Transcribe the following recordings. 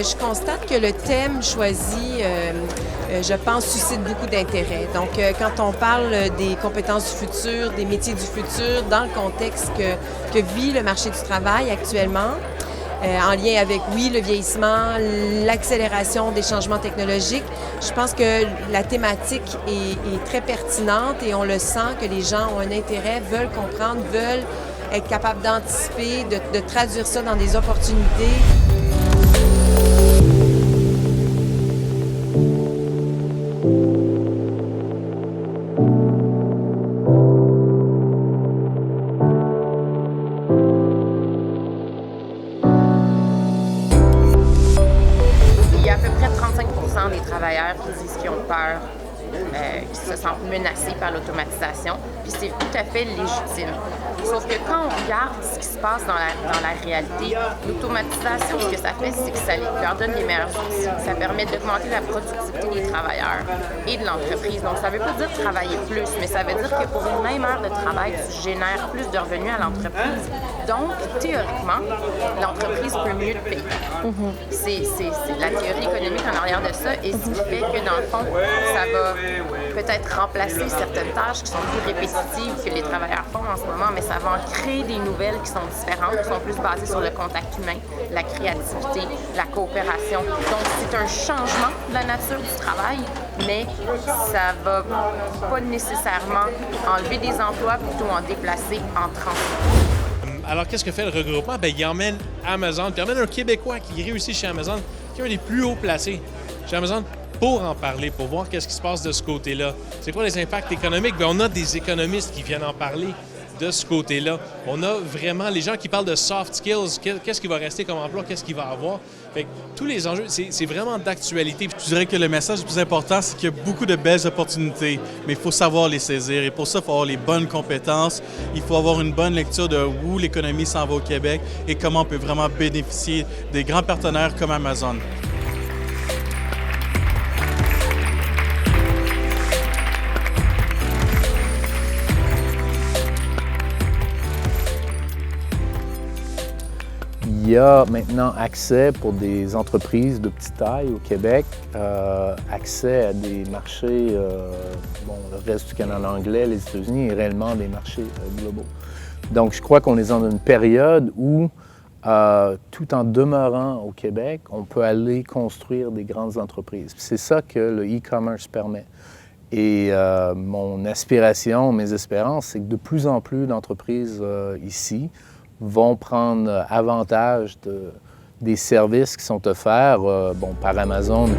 je constate que le thème choisi, je pense, suscite beaucoup d'intérêt. Donc, quand on parle des compétences du futur, des métiers du futur, dans le contexte que vit le marché du travail actuellement, en lien avec, oui, le vieillissement, l'accélération des changements technologiques, je pense que la thématique est très pertinente et on le sent que les gens ont un intérêt, veulent comprendre, veulent être capables d'anticiper, de traduire ça dans des opportunités. Il y a à peu près 35% des travailleurs qui disent qu'ils ont peur, qui se sentent menacés par l'automatisation, puis c'est tout à fait légitime. Sauf que quand on regarde ce qui se passe dans la réalité, l'automatisation, ce que ça fait, c'est que ça leur donne les meilleurs outils. Ça permet d'augmenter la productivité des travailleurs et de l'entreprise. Donc, ça ne veut pas dire travailler plus, mais ça veut dire que pour une même heure de travail, tu génères plus de revenus à l'entreprise. Donc, théoriquement, l'entreprise peut mieux te payer. C'est la théorie économique en arrière de ça, et ce qui fait que, dans le fond, ça va peut-être remplacer certaines tâches qui sont plus répétitives que les travailleurs font en ce moment, mais ça va en créer des nouvelles qui sont différentes, qui sont plus basées sur le contact humain, la créativité, la coopération. Donc, c'est un changement de la nature du travail, mais ça va pas nécessairement enlever des emplois, plutôt en déplacer, en transformer. Alors, qu'est-ce que fait le regroupement? Bien, il emmène Amazon, puis il emmène un Québécois qui réussit chez Amazon, qui est un des plus hauts placés chez Amazon, pour en parler, pour voir qu'est-ce qui se passe de ce côté-là. C'est quoi les impacts économiques? Bien, on a des économistes qui viennent en parler de ce côté-là. On a vraiment les gens qui parlent de soft skills, qu'est-ce qui va rester comme emploi, qu'est-ce qu'il va avoir. Fait que tous les enjeux, c'est vraiment d'actualité. Je dirais que le message le plus important, c'est qu'il y a beaucoup de belles opportunités, mais il faut savoir les saisir. Et pour ça, il faut avoir les bonnes compétences. Il faut avoir une bonne lecture de où l'économie s'en va au Québec et comment on peut vraiment bénéficier des grands partenaires comme Amazon. Il y a maintenant accès pour des entreprises de petite taille au Québec, accès à des marchés, le reste du Canada anglais, les États-Unis et réellement des marchés globaux. Donc je crois qu'on est dans une période où, tout en demeurant au Québec, on peut aller construire des grandes entreprises. C'est ça que le e-commerce permet. Et mon aspiration, mes espérances, c'est que de plus en plus d'entreprises ici vont prendre avantage des services qui sont offerts par Amazon.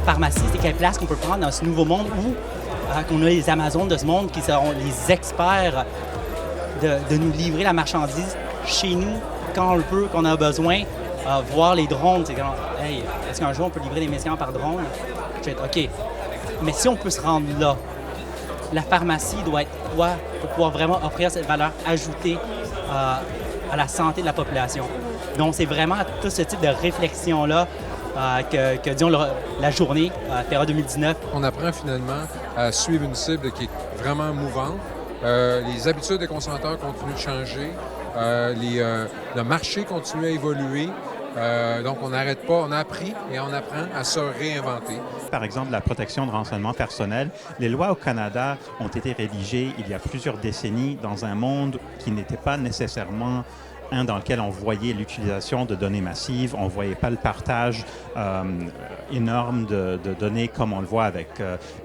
Pharmacie, c'est quelle place qu'on peut prendre dans ce nouveau monde où qu'on a les Amazones de ce monde qui seront les experts de nous livrer la marchandise chez nous quand on le peut, qu'on a besoin. Voir les drones, c'est comme, hey, est-ce qu'un jour on peut livrer des médicaments par drone? OK. Mais si on peut se rendre là, la pharmacie doit être quoi pour pouvoir vraiment offrir cette valeur ajoutée à la santé de la population? Donc, c'est vraiment tout ce type de réflexion-là que disons, la journée Terra 2019. On apprend finalement à suivre une cible qui est vraiment mouvante. Les habitudes des consommateurs continuent de changer. Le marché continue à évoluer. Donc, on n'arrête pas, on a appris et on apprend à se réinventer. Par exemple, la protection de renseignements personnels. Les lois au Canada ont été rédigées il y a plusieurs décennies dans un monde qui n'était pas nécessairement dans lequel on voyait l'utilisation de données massives, on ne voyait pas le partage énorme de données comme on le voit avec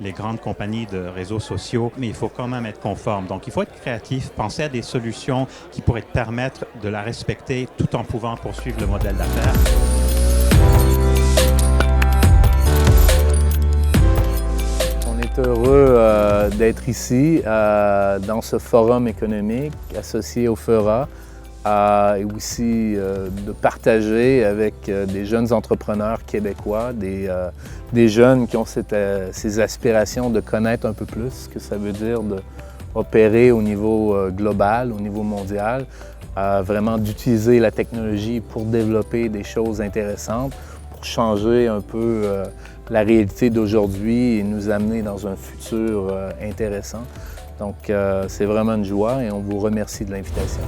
les grandes compagnies de réseaux sociaux, mais il faut quand même être conforme. Donc, il faut être créatif, penser à des solutions qui pourraient te permettre de la respecter tout en pouvant poursuivre le modèle d'affaires. On est heureux d'être ici, dans ce forum économique associé au FERA. Et aussi de partager avec des jeunes entrepreneurs québécois, des jeunes qui ont ces aspirations de connaître un peu plus ce que ça veut dire de opérer au niveau global, au niveau mondial, vraiment d'utiliser la technologie pour développer des choses intéressantes, pour changer un peu la réalité d'aujourd'hui et nous amener dans un futur intéressant. Donc, c'est vraiment une joie et on vous remercie de l'invitation.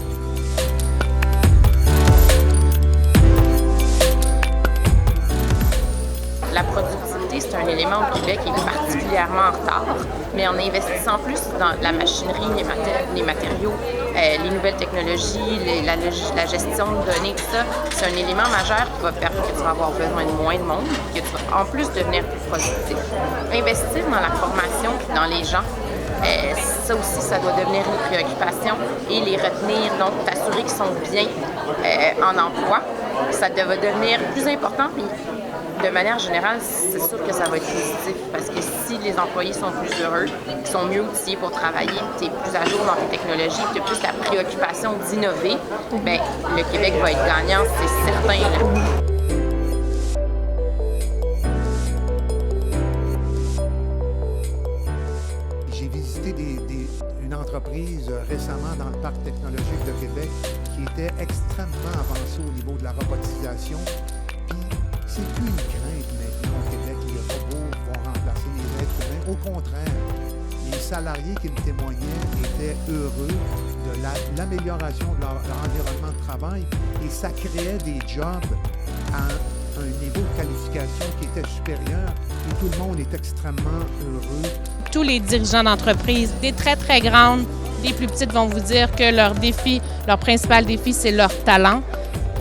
La productivité, c'est un élément au Québec qui est particulièrement en retard, mais en investissant plus dans la machinerie, les matériaux, les nouvelles technologies, la gestion de données, tout ça, c'est un élément majeur qui va permettre que tu vas avoir besoin de moins de monde, que tu vas en plus devenir plus productif. Investir dans la formation et dans les gens, ça aussi, ça doit devenir une préoccupation et les retenir, donc t'assurer qu'ils sont bien en emploi, ça va devenir plus important. Puis, de manière générale, c'est sûr que ça va être positif parce que si les employés sont plus heureux, ils sont mieux outillés pour travailler, tu es plus à jour dans tes technologies, tu as plus la préoccupation d'innover, bien, le Québec va être gagnant, c'est certain. Là. J'ai visité une entreprise récemment dans le parc technologique de Québec qui était extrêmement avancée au niveau de la robotisation. C'est plus une crainte maintenant au Québec, les robots vont remplacer les êtres humains. Au contraire, les salariés qui me témoignaient étaient heureux de l'amélioration de leur environnement de travail et ça créait des jobs à un niveau de qualification qui était supérieur et tout le monde est extrêmement heureux. Tous les dirigeants d'entreprise, des très, très grandes, des plus petites, vont vous dire que leur principal défi, c'est leur talent.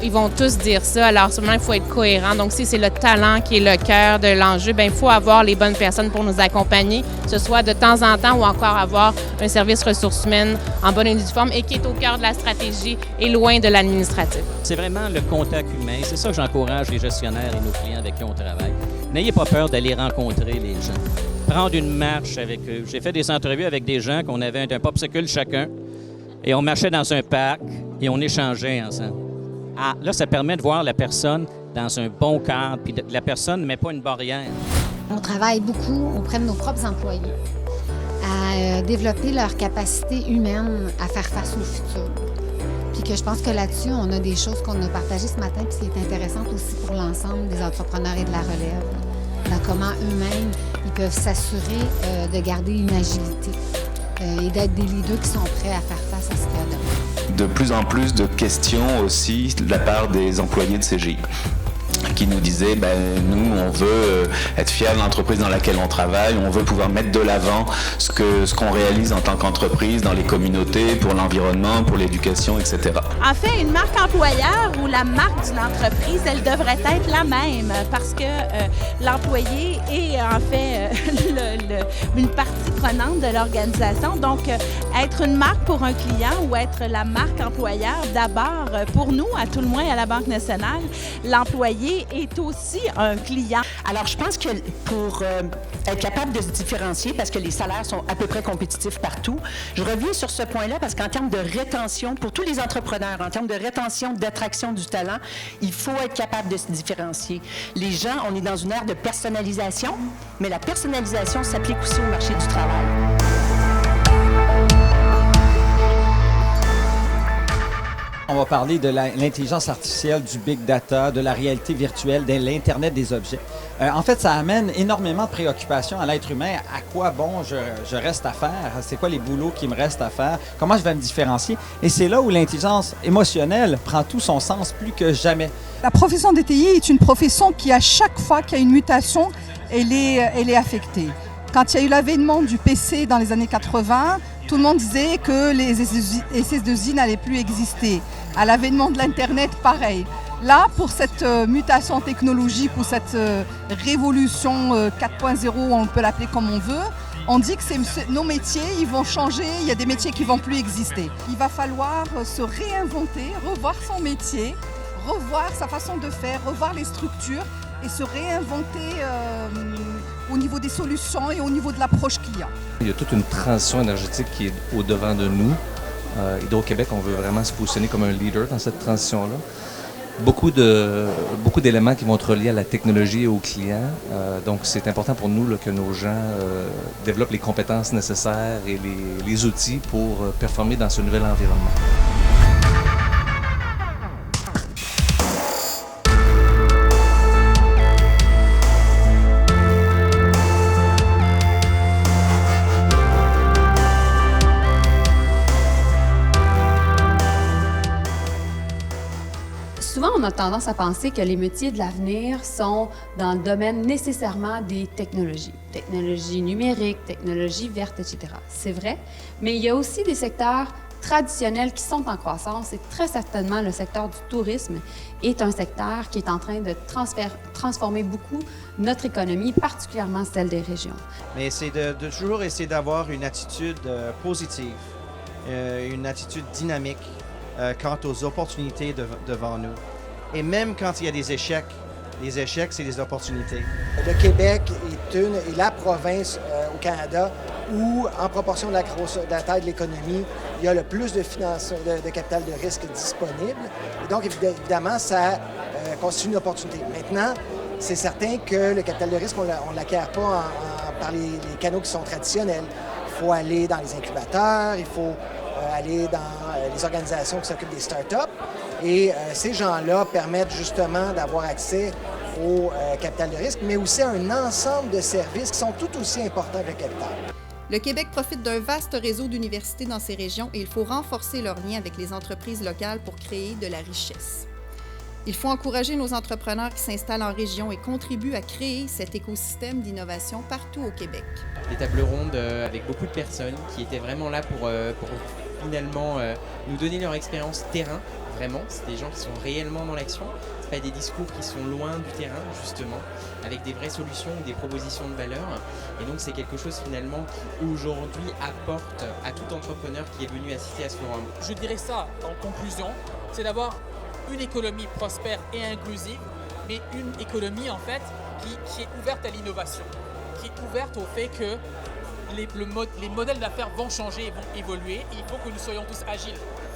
Ils vont tous dire ça, alors seulement il faut être cohérent. Donc si c'est le talent qui est le cœur de l'enjeu, bien il faut avoir les bonnes personnes pour nous accompagner, que ce soit de temps en temps ou encore avoir un service ressources humaines en bonne et due forme et qui est au cœur de la stratégie et loin de l'administratif. C'est vraiment le contact humain. C'est ça que j'encourage les gestionnaires et nos clients avec qui on travaille. N'ayez pas peur d'aller rencontrer les gens. Prendre une marche avec eux. J'ai fait des entrevues avec des gens qu'on avait un popsicle chacun et on marchait dans un parc et on échangeait ensemble. Ah, là, ça permet de voir la personne dans un bon cadre, puis la personne ne met pas une barrière. On travaille beaucoup auprès de nos propres employés à développer leur capacité humaine à faire face au futur. Puis que je pense que là-dessus, on a des choses qu'on a partagées ce matin, puis qui est intéressante aussi pour l'ensemble des entrepreneurs et de la relève, dans comment eux-mêmes, ils peuvent s'assurer de garder une agilité et d'être des leaders qui sont prêts à faire face à ce qu'il y a demain. De plus en plus de questions aussi de la part des employés de CGI qui nous disaient, nous, on veut être fiers de l'entreprise dans laquelle on travaille, on veut pouvoir mettre de l'avant ce qu'on réalise en tant qu'entreprise dans les communautés, pour l'environnement, pour l'éducation, etc. En fait, une marque employeur ou la marque d'une entreprise, elle devrait être la même parce que l'employé est en fait une partie prenante de l'organisation. Donc, être une marque pour un client ou être la marque employeur, d'abord, pour nous, à tout le moins à la Banque nationale, l'employé est aussi un client. Alors, je pense que pour être capable de se différencier, parce que les salaires sont à peu près compétitifs partout, je reviens sur ce point-là parce qu'en termes de rétention, pour tous les entrepreneurs, en termes de rétention, d'attraction du talent, il faut être capable de se différencier. Les gens, on est dans une ère de personnalisation, mais la personnalisation s'applique aussi au marché du travail. On va parler de l'intelligence artificielle, du big data, de la réalité virtuelle, de l'Internet des objets. En fait, ça amène énormément de préoccupations à l'être humain. À quoi bon je reste à faire? C'est quoi les boulots qui me restent à faire? Comment je vais me différencier? Et c'est là où l'intelligence émotionnelle prend tout son sens plus que jamais. La profession des TI est une profession qui, à chaque fois qu'il y a une mutation, elle est affectée. Quand il y a eu l'avènement du PC dans les années 80, tout le monde disait que les SS2I n'allaient plus exister. À l'avènement de l'Internet, pareil. Là, pour cette mutation technologique ou cette révolution 4.0, on peut l'appeler comme on veut, on dit que nos métiers, ils vont changer, il y a des métiers qui ne vont plus exister. Il va falloir se réinventer, revoir son métier, revoir sa façon de faire, revoir les structures et se réinventer au niveau des solutions et au niveau de l'approche client. Il y a toute une transition énergétique qui est au-devant de nous. Hydro-Québec, on veut vraiment se positionner comme un leader dans cette transition-là. beaucoup d'éléments qui vont être reliés à la technologie et aux clients. Donc, c'est important pour nous là, que nos gens développent les compétences nécessaires et les outils pour performer dans ce nouvel environnement. Souvent, on a tendance à penser que les métiers de l'avenir sont dans le domaine nécessairement des technologies. Technologies numériques, technologies vertes, etc. C'est vrai, mais il y a aussi des secteurs traditionnels qui sont en croissance et très certainement le secteur du tourisme est un secteur qui est en train de transformer beaucoup notre économie, particulièrement celle des régions. Mais c'est de toujours essayer d'avoir une attitude positive, une attitude dynamique quant aux opportunités devant nous. Et même quand il y a des échecs, les échecs, c'est des opportunités. Le Québec est la province au Canada où, en proportion de la taille de l'économie, il y a le plus de capital de risque disponible. Et donc, évidemment, ça constitue une opportunité. Maintenant, c'est certain que le capital de risque, on ne l'acquiert pas par les canaux qui sont traditionnels. Il faut aller dans les incubateurs, il faut aller dans les organisations qui s'occupent des start-up. Et ces gens-là permettent justement d'avoir accès au capital de risque, mais aussi à un ensemble de services qui sont tout aussi importants que le capital. Le Québec profite d'un vaste réseau d'universités dans ces régions et il faut renforcer leurs liens avec les entreprises locales pour créer de la richesse. Il faut encourager nos entrepreneurs qui s'installent en région et contribuent à créer cet écosystème d'innovation partout au Québec. Des tables rondes avec beaucoup de personnes qui étaient vraiment là pour finalement nous donner leur expérience terrain. Vraiment, c'est des gens qui sont réellement dans l'action. Ce pas des discours qui sont loin du terrain, justement, avec des vraies solutions ou des propositions de valeur. Et donc, c'est quelque chose, finalement, qui, aujourd'hui, apporte à tout entrepreneur qui est venu assister à ce forum. Je dirais ça, en conclusion, c'est d'avoir une économie prospère et inclusive, mais une économie, en fait, qui est ouverte à l'innovation, qui est ouverte au fait que les modèles d'affaires vont changer et vont évoluer. Et il faut que nous soyons tous agiles.